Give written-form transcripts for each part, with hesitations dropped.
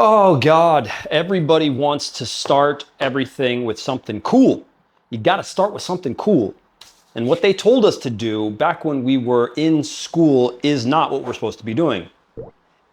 Oh God, everybody wants to start everything with something cool. You got to start with something cool. And what they told us to do back when we were in school is not what we're supposed to be doing.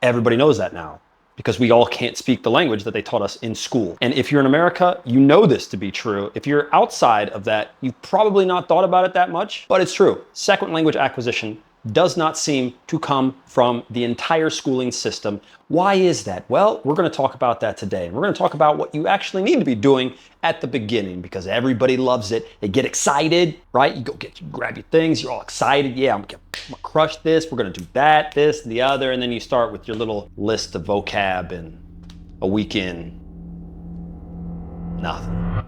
Everybody knows that now because we all can't speak the language that they taught us in school. And if you're in America, you know this to be true. If you're outside of that, you've probably not thought about it that much, but it's true. Second language acquisition does not seem to come from the entire schooling system. Why is that? Well, we're going to talk about that today. And we're going to talk about what you actually need to be doing at the beginning because everybody loves it. They get excited, right? You grab your things, you're all excited. Yeah, I'm gonna crush this. We're going to do that, this, and the other. And then you start with your little list of vocab and a week in, nothing.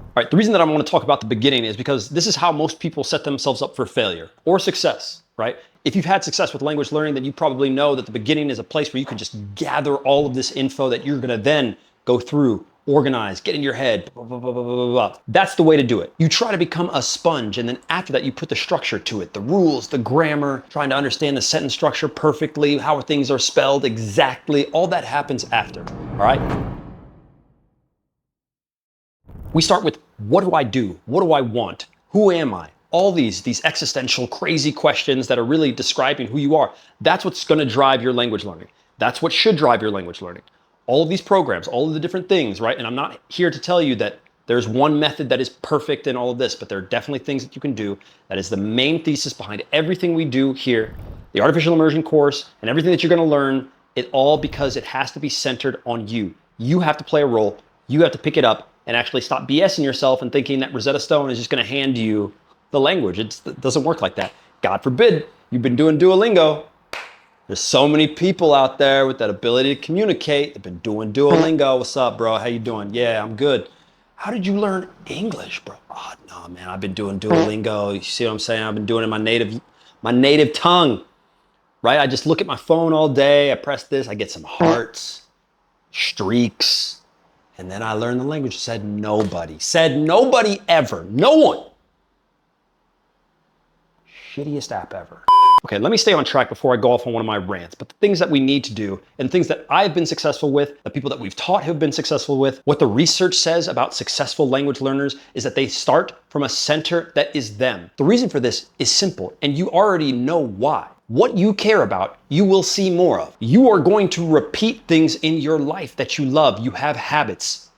All right, the reason that I want to talk about the beginning is because this is how most people set themselves up for failure or success, right? If you've had success with language learning, then you probably know that the beginning is a place where you can just gather all of this info that you're going to then go through, organize, get in your head, blah, blah, blah, blah, blah, blah. That's the way to do it. You try to become a sponge, and then after that, you put the structure to it, the rules, the grammar, trying to understand the sentence structure perfectly, how things are spelled exactly. All that happens after, all right? We start with, what do I do? What do I want? Who am I? All these existential, crazy questions that are really describing who you are. That's what's going to drive your language learning. That's what should drive your language learning. All of these programs, all of the different things, right? And I'm not here to tell you that there's one method that is perfect in all of this, but there are definitely things that you can do. That is the main thesis behind everything we do here, the artificial immersion course, and everything that you're going to learn, it all because it has to be centered on you. You have to play a role. You have to pick it up and actually stop BSing yourself and thinking that Rosetta Stone is just going to hand you the language. It doesn't work like that. God forbid you've been doing Duolingo. There's so many people out there with that ability to communicate. They've been doing Duolingo. What's up, bro? How you doing? Yeah, I'm good. How did you learn English, bro? Oh, no, man, I've been doing Duolingo. You see what I'm saying? I've been doing it in my native tongue, right? I just look at my phone all day. I press this. I get some hearts, streaks. And then I learned the language. Said nobody ever. No one. Shittiest app ever. Okay, let me stay on track before I go off on one of my rants. But the things that we need to do and things that I've been successful with, the people that we've taught have been successful with, what the research says about successful language learners is that they start from a center that is them. The reason for this is simple, and you already know why. What you care about, you will see more of. You are going to repeat things in your life that you love. You have habits.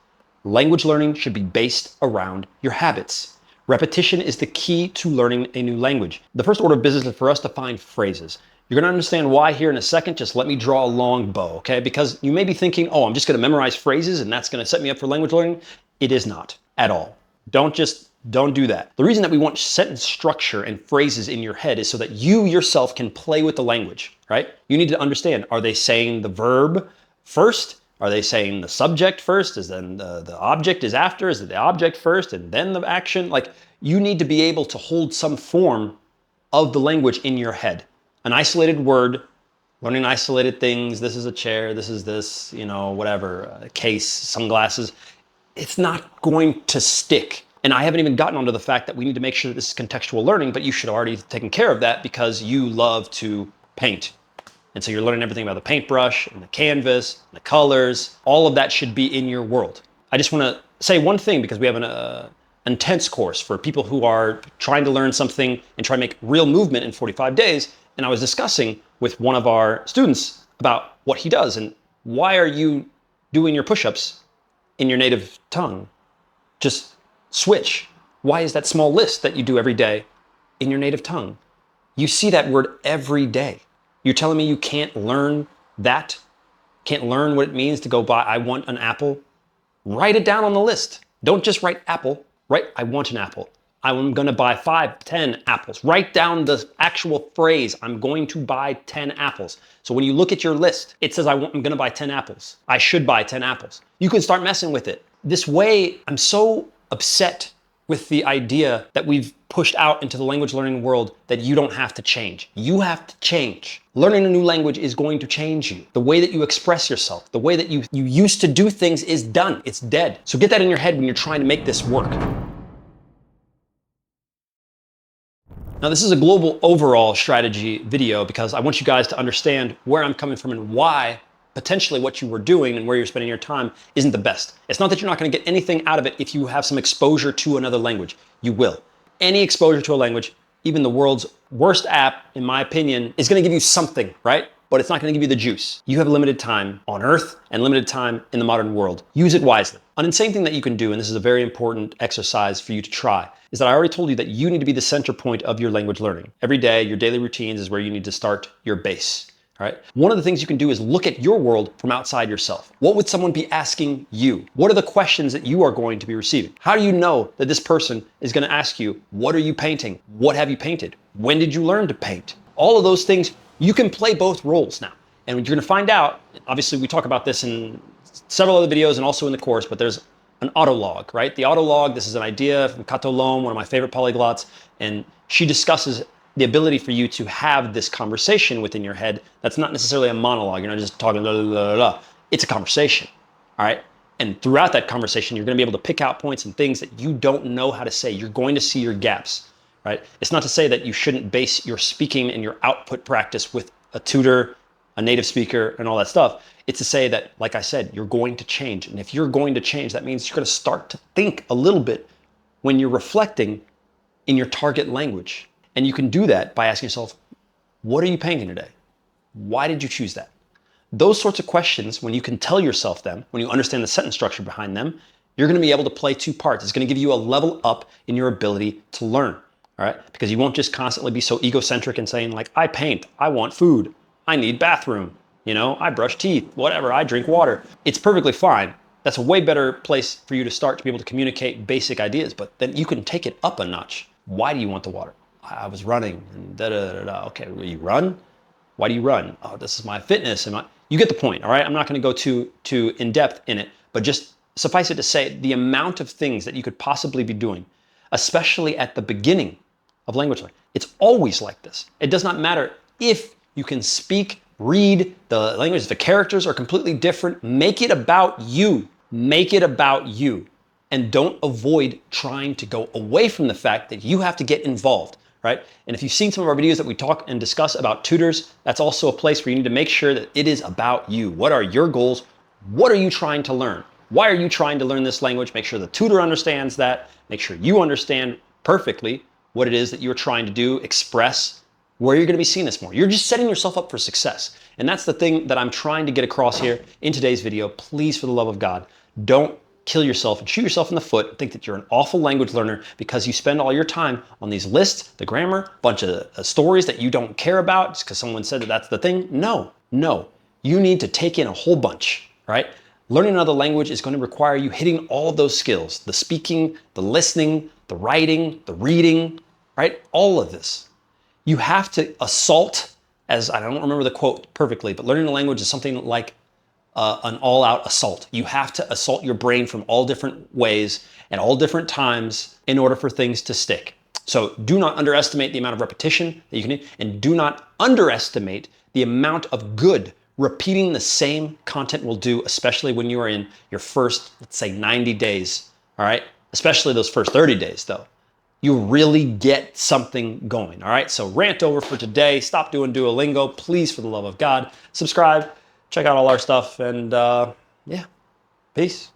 Language learning should be based around your habits. Repetition is the key to learning a new language. The first order of business is for us to find phrases. You're going to understand why here in a second. Just let me draw a long bow, okay? Because you may be thinking, oh, I'm just going to memorize phrases and that's going to set me up for language learning. It is not at all. Don't do that. The reason that we want sentence structure and phrases in your head is so that you yourself can play with the language, right? You need to understand, are they saying the verb first? Are they saying the subject first? Is then the object is after? Is it the object first and then the action? Like, you need to be able to hold some form of the language in your head. An isolated word, learning isolated things. This is a chair, this is this, whatever, a case, sunglasses. It's not going to stick. And I haven't even gotten onto the fact that we need to make sure that this is contextual learning, but you should already have taken care of that because you love to paint. And so you're learning everything about the paintbrush and the canvas, and the colors. All of that should be in your world. I just want to say one thing because we have an intense course for people who are trying to learn something and try to make real movement in 45 days. And I was discussing with one of our students about what he does and why are you doing your push-ups in your native tongue? Just switch. Why is that small list that you do every day in your native tongue? You see that word every day. You're telling me you can't learn that? Can't learn what it means to go buy, I want an apple? Write it down on the list. Don't just write apple, write I want an apple. I'm gonna buy 5, 10 apples. Write down the actual phrase, I'm going to buy 10 apples. So when you look at your list, it says I'm gonna buy 10 apples. I should buy 10 apples. You can start messing with it. This way, I'm so upset with the idea that we've pushed out into the language learning world that you don't have to change. You have to change. Learning a new language is going to change you. The way that you express yourself, the way that you used to do things is done. It's dead. So get that in your head when you're trying to make this work. Now, this is a global overall strategy video because I want you guys to understand where I'm coming from and why potentially what you were doing and where you're spending your time isn't the best. It's not that you're not going to get anything out of it if you have some exposure to another language. You will. Any exposure to a language, even the world's worst app, in my opinion, is going to give you something, right? But it's not going to give you the juice. You have limited time on Earth and limited time in the modern world. Use it wisely. An insane thing that you can do, and this is a very important exercise for you to try, is that I already told you that you need to be the center point of your language learning. Every day, your daily routines is where you need to start your base. All right. One of the things you can do is look at your world from outside yourself. What would someone be asking you? What are the questions that you are going to be receiving? How do you know that this person is going to ask you, what are you painting? What have you painted? When did you learn to paint? All of those things, you can play both roles now. And you're going to find out, obviously we talk about this in several other videos and also in the course, but there's an autologue, right? The autologue, this is an idea from Autologue, one of my favorite polyglots, and she discusses the ability for you to have this conversation within your head that's not necessarily a monologue. You're not just talking blah, blah, blah, blah. It's a conversation, all right? And throughout that conversation, you're gonna be able to pick out points and things that you don't know how to say. You're going to see your gaps, right? It's not to say that you shouldn't base your speaking and your output practice with a tutor, a native speaker, and all that stuff. It's to say that, like I said, you're going to change. And if you're going to change, that means you're gonna start to think a little bit when you're reflecting in your target language. And you can do that by asking yourself, what are you painting today? Why did you choose that? Those sorts of questions, when you can tell yourself them, when you understand the sentence structure behind them, you're gonna be able to play two parts. It's gonna give you a level up in your ability to learn, all right? Because you won't just constantly be so egocentric and saying like, I paint, I want food, I need bathroom, you know, I brush teeth, whatever, I drink water. It's perfectly fine. That's a way better place for you to start to be able to communicate basic ideas, but then you can take it up a notch. Why do you want the water? I was running and da da da da. Okay, will you run? Why do you run? Oh, this is my fitness. You get the point, all right? I'm not gonna go too in depth in it, but just suffice it to say the amount of things that you could possibly be doing, especially at the beginning of language learning. It's always like this. It does not matter if you can speak, read the language, the characters are completely different. Make it about you. Make it about you. And don't avoid trying to go away from the fact that you have to get involved. Right? And if you've seen some of our videos that we talk and discuss about tutors, that's also a place where you need to make sure that it is about you. What are your goals? What are you trying to learn? Why are you trying to learn this language? Make sure the tutor understands that. Make sure you understand perfectly what it is that you're trying to do, express, where you're going to be seeing this more. You're just setting yourself up for success. And that's the thing that I'm trying to get across here in today's video. Please, for the love of God, don't kill yourself and shoot yourself in the foot and think that you're an awful language learner because you spend all your time on these lists, the grammar, bunch of stories that you don't care about just because someone said that that's the thing. No. You need to take in a whole bunch, right? Learning another language is going to require you hitting all of those skills, the speaking, the listening, the writing, the reading, right? All of this. You have to assault, as I don't remember the quote perfectly, but learning a language is something like an all-out assault. You have to assault your brain from all different ways and all different times in order for things to stick. So do not underestimate the amount of repetition that you can do, and do not underestimate the amount of good repeating the same content will do, especially when you are in your first, let's say 90 days, all right? Especially those first 30 days though. You really get something going, all right? So rant over for today. Stop doing Duolingo, please, for the love of God. Subscribe. Check out all our stuff, and yeah, peace.